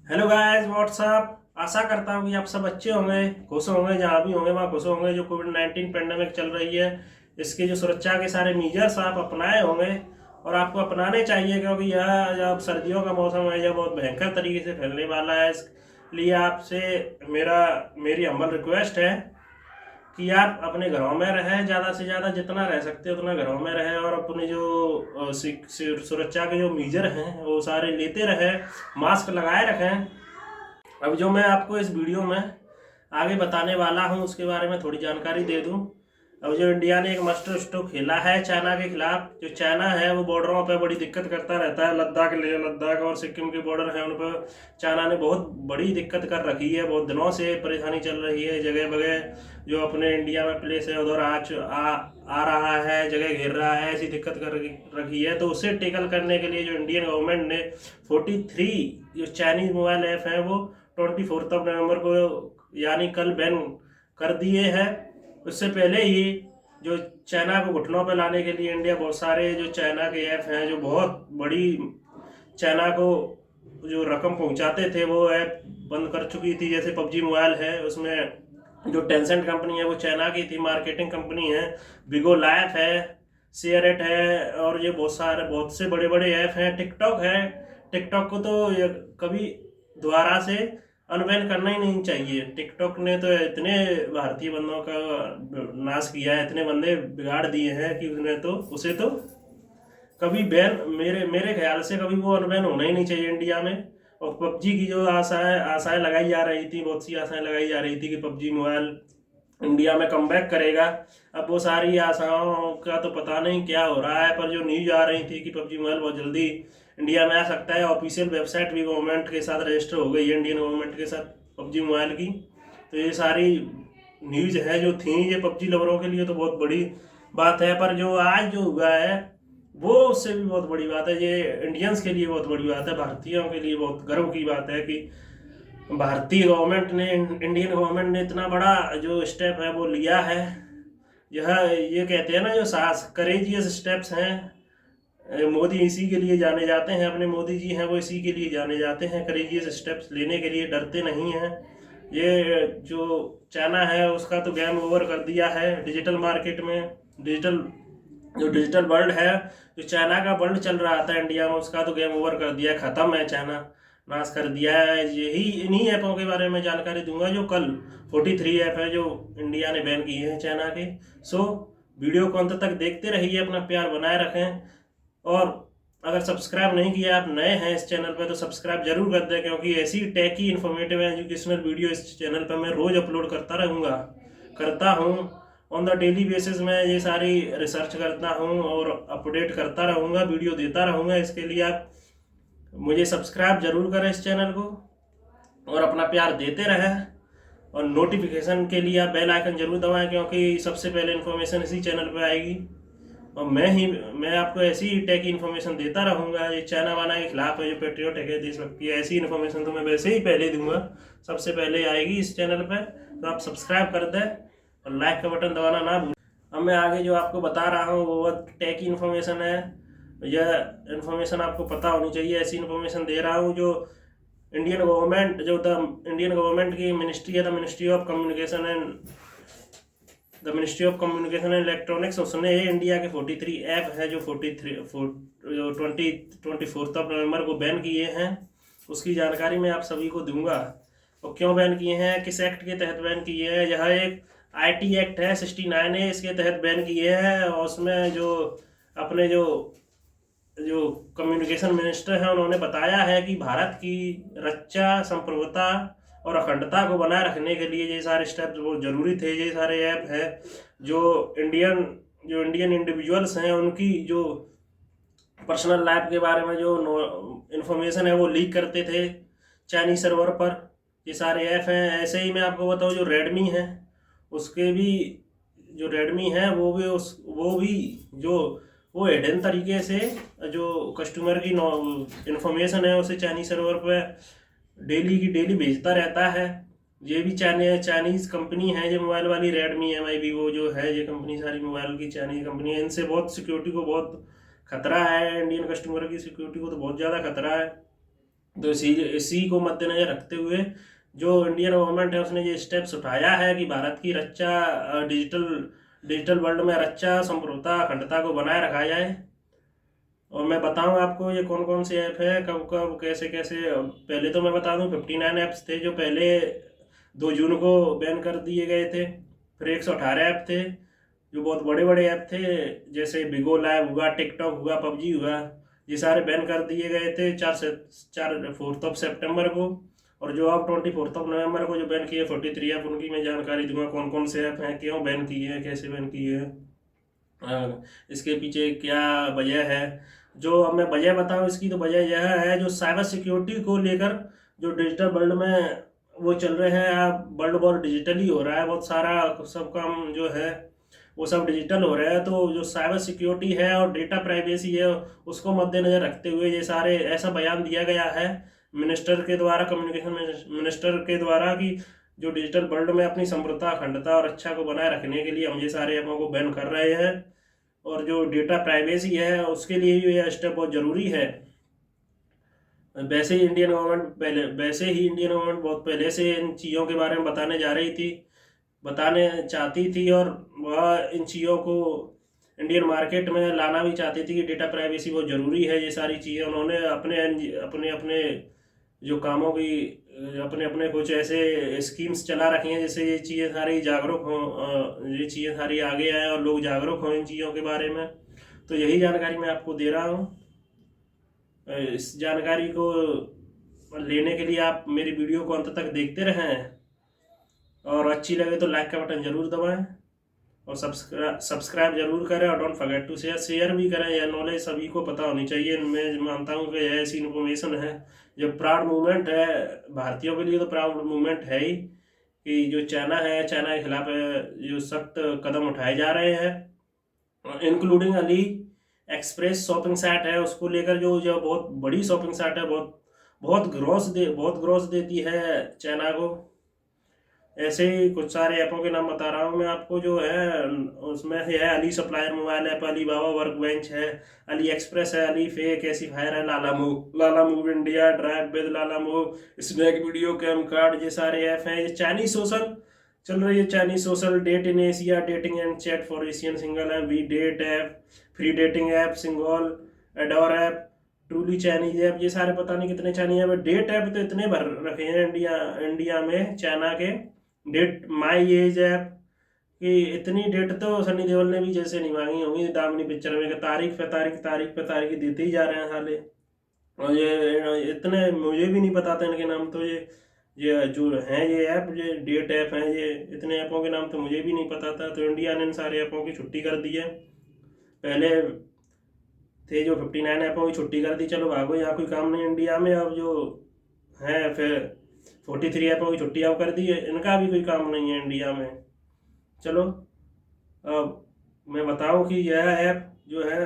Hello guys what's up. आशा करता हूँ कि आप सब अच्छे होंगे, खुश होंगे, जहाँ भी होंगे वहाँ खुश होंगे। जो कोविड 19 पेंडेमिक चल रही है, इसके जो सुरक्षा के सारे मीजर्स आप अपनाए होंगे और आपको अपनाने चाहिए, क्योंकि यह जब सर्दियों का मौसम है, यह बहुत भयंकर तरीके से फैलने वाला है। इसलिए आपसे मेरा मेरी हम्बल रिक्वेस्ट है कि आप अपने घरों में रहें, ज़्यादा से ज़्यादा जितना रह सकते हो उतना घरों में रहें और अपने जो सुरक्षा के जो मीजर हैं वो सारे लेते रहें, मास्क लगाए रखें। अब जो मैं आपको इस वीडियो में आगे बताने वाला हूँ उसके बारे में थोड़ी जानकारी दे दूँ। अब जो इंडिया ने एक मास्टर स्ट्रोक खेला है चाइना के खिलाफ, जो चाइना है वो बॉर्डरों पे बड़ी दिक्कत करता रहता है। लद्दाख ले लद्दाख और सिक्किम के बॉर्डर है, उन पर चाइना ने बहुत बड़ी दिक्कत कर रखी है। बहुत दिनों से परेशानी चल रही है। जगह बगह जो अपने इंडिया में प्लेस है उधर आ रहा है, जगह घेर रहा है, ऐसी दिक्कत कर रखी है। तो उसे टेकल करने के लिए जो इंडियन गवर्नमेंट ने 43 जो चाइनीज मोबाइल ऐप हैं वो 24 नवंबर को यानी कल बैन कर दिए हैं। उससे पहले ही जो चाइना को घुटनों पर लाने के लिए इंडिया बहुत सारे जो चाइना के ऐप हैं जो बहुत बड़ी चाइना को जो रकम पहुंचाते थे वो ऐप बंद कर चुकी थी। जैसे पबजी मोबाइल है, उसमें जो टेंसेंट कंपनी है वो चाइना की थी, मार्केटिंग कंपनी है। बिगो लाइफ है, शेयरइट है और ये बहुत से बड़े बड़े ऐप हैं। टिकटॉक है, टिकटॉक को तो ये कभी दोबारा से अनबैन करना ही नहीं चाहिए। टिकटॉक ने तो इतने भारतीय बंदों का नाश किया है, इतने बंदे बिगाड़ दिए हैं कि उसे तो कभी बैन, मेरे मेरे ख्याल से कभी वो अनबैन होना ही नहीं चाहिए इंडिया में। और पबजी की जो आशाएं आशाएं लगाई जा रही थी, बहुत सी आशाएं लगाई जा रही थी कि पबजी मोबाइल इंडिया में कमबैक करेगा। अब वो सारी आशाओं का तो पता नहीं क्या हो रहा है, पर जो न्यूज आ रही थी कि पबजी मोबाइल बहुत जल्दी इंडिया में आ सकता है। ऑफिशियल वेबसाइट भी गवर्नमेंट के साथ रजिस्टर हो गई है, इंडियन गवर्नमेंट के साथ पबजी मोबाइल की। तो ये सारी न्यूज है जो थी, ये पबजी लवरों के लिए तो बहुत बड़ी बात है। पर जो आज जो हुआ है वो उससे भी बहुत बड़ी बात है। ये इंडियंस के लिए बहुत बड़ी बात है, भारतीयों के लिए बहुत गर्व की बात है कि भारतीय गवर्नमेंट ने, इंडियन गवर्नमेंट ने इतना बड़ा जो स्टेप है वो लिया है। यह ये कहते हैं ना, जो साहस करेजियस स्टेप्स हैं, मोदी इसी के लिए जाने जाते हैं। अपने मोदी जी हैं वो इसी के लिए जाने जाते हैं, करेजियस स्टेप्स लेने के लिए, डरते नहीं हैं। ये जो चाइना है उसका तो गेम ओवर कर दिया है डिजिटल मार्केट में। डिजिटल जो डिजिटल वर्ल्ड है, जो चाइना का वर्ल्ड चल रहा था इंडिया में, उसका तो गेम ओवर कर दिया, खत्म है, चाइना नाश कर दिया है। यही इन्हीं ऐपों के बारे में जानकारी दूंगा जो कल 43 ऐप है जो इंडिया ने बैन किए हैं चाइना के। सो वीडियो को अंत तक देखते रहिए, अपना प्यार बनाए रखें। और अगर सब्सक्राइब नहीं किया, आप नए हैं इस चैनल पर, तो सब्सक्राइब जरूर कर दें, क्योंकि ऐसी टेकी इन्फॉर्मेटिव एजुकेशनल वीडियो इस चैनल पर मैं रोज अपलोड करता हूँ। ऑन द डेली बेसिस में ये सारी रिसर्च करता हूँ और अपडेट करता रहूँगा, वीडियो देता रहूँगा। इसके लिए आप मुझे सब्सक्राइब जरूर करें इस चैनल को और अपना प्यार देते रहें। और नोटिफिकेशन के लिए आप बेल आइकन जरूर दबाएं, क्योंकि सबसे पहले इन्फॉर्मेशन इसी चैनल पर आएगी। और मैं आपको ऐसी ही टेक इन्फॉर्मेशन देता रहूँगा। ये चाइना वाना के खिलाफ है, जो पेट्रियोटिक है, देशभक्ति है, ऐसी इन्फॉर्मेशन तो मैं वैसे ही पहले दूंगा, सबसे पहले आएगी इस चैनल पर। तो आप सब्सक्राइब कर दें और लाइक का बटन दबाना ना भूलें। अब मैं आगे जो आपको बता रहा हूँ वो टेक इन्फॉर्मेशन है। यह इन्फॉर्मेशन आपको पता होनी चाहिए, ऐसी इन्फॉर्मेशन दे रहा हूँ जो इंडियन गवर्नमेंट की मिनिस्ट्री है, the ministry of communication and electronics, उसने इंडिया के 43 ऐप है जो 24 नवंबर को बैन किए हैं, उसकी जानकारी मैं आप सभी को दूंगा। और क्यों बैन किए हैं, किस एक्ट के तहत बैन किए हैं। यह एक आईटी एक्ट है, 69 है, इसके तहत बैन किए हैं। और उसमें जो अपने जो जो कम्युनिकेशन मिनिस्टर हैं उन्होंने बताया है कि भारत की रक्षा, संप्रभुता और अखंडता को बनाए रखने के लिए ये सारे स्टेप्स वो जरूरी थे। ये सारे ऐप है जो इंडियन इंडिविजुअल्स हैं उनकी जो पर्सनल लाइफ के बारे में जो इंफॉर्मेशन है वो लीक करते थे चाइनीज सर्वर पर। ये सारे ऐप हैं। ऐसे ही मैं आपको बताऊँ, जो रेडमी है उसके भी, जो रेडमी है वो भी जो वो हिडन तरीके से जो कस्टमर की इंफॉर्मेशन है उसे चाइनीज सर्वर पर डेली की डेली भेजता रहता है। ये भी चाइनीज कंपनी है, जो मोबाइल वाली रेडमी MI वीवो जो है, ये कंपनी सारी मोबाइल की चाइनीज कंपनी है। इनसे बहुत सिक्योरिटी को बहुत खतरा है, इंडियन कस्टमर की सिक्योरिटी को तो बहुत ज़्यादा खतरा है। तो इसी को मद्देनजर रखते हुए जो इंडियन गवर्नमेंट है उसने ये स्टेप्स उठाया है कि भारत की रक्षा डिजिटल डिजिटल वर्ल्ड में रक्षा संप्रभुता अखंडता को बनाए रखा जाए। और मैं बताऊं आपको ये कौन कौन से ऐप है, कब कब कैसे कैसे। पहले तो मैं बता दूं 59 ऐप्स थे जो पहले 2 जून को बैन कर दिए गए थे। फिर 118 ऐप थे जो बहुत बड़े बड़े ऐप थे, जैसे बिगो लाइव हुआ, टिकटॉक हुआ, पबजी हुआ। ये सारे बैन कर दिए गए थे 4 4 4 को। और जो अब 24 नवंबर को जो बैन किए 43 ऐप, उनकी मैं जानकारी दूंगा कौन कौन से ऐप हैं, क्यों बैन किए हैं, कैसे बैन किए हैं, इसके पीछे क्या वजह है। जो अब मैं वजह बताऊं इसकी, तो वजह यह है जो साइबर सिक्योरिटी को लेकर जो डिजिटल वर्ल्ड में वो चल रहे हैं। अब वर्ल्ड बहुत डिजिटली हो रहा है, बहुत सारा सब काम जो है वो सब डिजिटल हो रहा है। तो जो साइबर सिक्योरिटी है और डेटा प्राइवेसी है उसको मद्देनजर रखते हुए ये सारे ऐसा बयान दिया गया है मिनिस्टर के द्वारा, कम्युनिकेशन मिनिस्टर के द्वारा, कि जो डिजिटल वर्ल्ड में अपनी संप्रभुता अखंडता और अच्छा को बनाए रखने के लिए हम ये सारे ऐपों को बैन कर रहे हैं। और जो डेटा प्राइवेसी है उसके लिए भी यह स्टेप बहुत ज़रूरी है। वैसे ही इंडियन गवर्नमेंट बहुत पहले से इन चीज़ों के बारे में बताने चाहती थी, और वह इन चीज़ों को इंडियन मार्केट में लाना भी चाहती थी कि डेटा प्राइवेसी बहुत ज़रूरी है। ये सारी चीज़ें उन्होंने अपने अपने अपने जो कामों की अपने अपने कुछ ऐसे स्कीम्स चला रखी हैं जिससे ये चीज़ें सारी जागरूक हों, ये चीज़ें सारी आगे आएँ और लोग जागरूक हों इन चीज़ों के बारे में। तो यही जानकारी मैं आपको दे रहा हूँ। इस जानकारी को लेने के लिए आप मेरी वीडियो को अंत तक देखते रहें, और अच्छी लगे तो लाइक का बटन ज़रूर दबाएं, और सब्सक्राइब जरूर करें, और डोंट फॉरगेट टू शेयर भी करें। यह नॉलेज सभी को पता होनी चाहिए। मैं मानता हूँ कि यह ऐसी इन्फॉर्मेशन है जो प्राउड मूवमेंट है भारतीयों के लिए, तो प्राउड मूवमेंट है ही कि जो चाइना है, चाइना के खिलाफ जो सख्त कदम उठाए जा रहे हैं, including Ali express shopping site है उसको लेकर, जो जो बहुत बड़ी शॉपिंग साइट है, बहुत ग्रोस देती है चाइना को। ऐसे ही कुछ सारे ऐपों के नाम बता रहा हूँ मैं आपको जो है, उसमें है Ali supplier mobile app, Alibaba workbench है, अली एक्सप्रेस है, अली फेक कैसीफायर है, Lalamove India, drive with Lalamove, Snack Video, CamCard, ये सारे ऐप हैं। ये चाइनीज सोशल चल रही है, Chinese social, date in Asia, dating and chat for Asian single app, we date app, free dating app, single, adore app, truly Chinese app, ये सारे पता नहीं कितने चाइनीज ऐप। डेट ऐप तो इतने भर रखे हैं इंडिया में चाइना के। डेट माई एज ऐप की इतनी डेट तो सनी देओल ने भी जैसे नहीं मांगी होंगी दामिनी पिक्चर में, तारीख पे तारीख तारीख पे तारीख देते ही जा रहे हैं साले। और ये इतने मुझे भी नहीं पता था इनके नाम। तो ये जो हैं ये ऐप, ये डेट ऐप हैं, ये इतने ऐपों के नाम तो मुझे भी नहीं पता था। तो इंडिया ने इन सारे ऐपों की छुट्टी कर दी है। पहले थे जो 59 ऐपों की छुट्टी कर दी, चलो भागो यहाँ कोई काम नहीं इंडिया में। अब जो है फिर 43 ऐपों की छुट्टी अब कर दी है, इनका भी कोई काम नहीं है इंडिया में। चलो अब मैं बताऊं कि यह ऐप जो है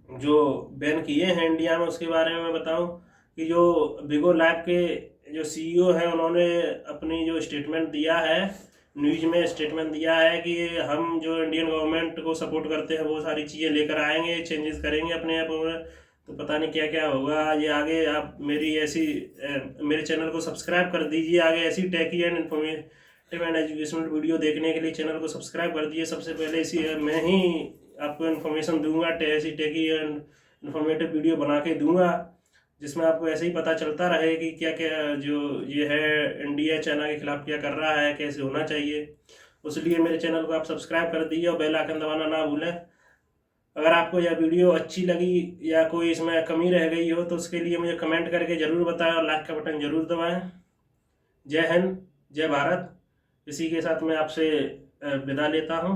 जो बैन किए हैं इंडिया में उसके बारे में मैं बताऊं कि जो बिगो लैब के जो सीईओ हैं उन्होंने अपनी जो स्टेटमेंट दिया है, न्यूज में स्टेटमेंट दिया है कि हम जो इंडियन गवर्नमेंट को सपोर्ट करते हैं वो सारी चीज़ें लेकर आएंगे, चेंजेस करेंगे अपने ऐप में। तो पता नहीं क्या क्या होगा ये आगे। आप मेरे चैनल को सब्सक्राइब कर दीजिए। आगे ऐसी techie and informative and educational video देखने के लिए चैनल को सब्सक्राइब कर दीजिए। सबसे पहले इसी मैं ही आपको इन्फॉर्मेशन दूंगा, ऐसी टेकी एंड इन्फॉर्मेटिव वीडियो बना के दूंगा जिसमें आपको ऐसे ही पता चलता रहे कि क्या क्या जो ये है इंडिया चाइना के खिलाफ क्या कर रहा है, कैसे होना चाहिए। उसलिए मेरे चैनल को आप सब्सक्राइब कर दीजिए और बेल आइकन दबाना ना भूलें। अगर आपको यह वीडियो अच्छी लगी या कोई इसमें कमी रह गई हो तो उसके लिए मुझे कमेंट करके ज़रूर बताएं और लाइक का बटन ज़रूर दबाएं। जय हिंद, जय भारत। इसी के साथ मैं आपसे विदा लेता हूँ।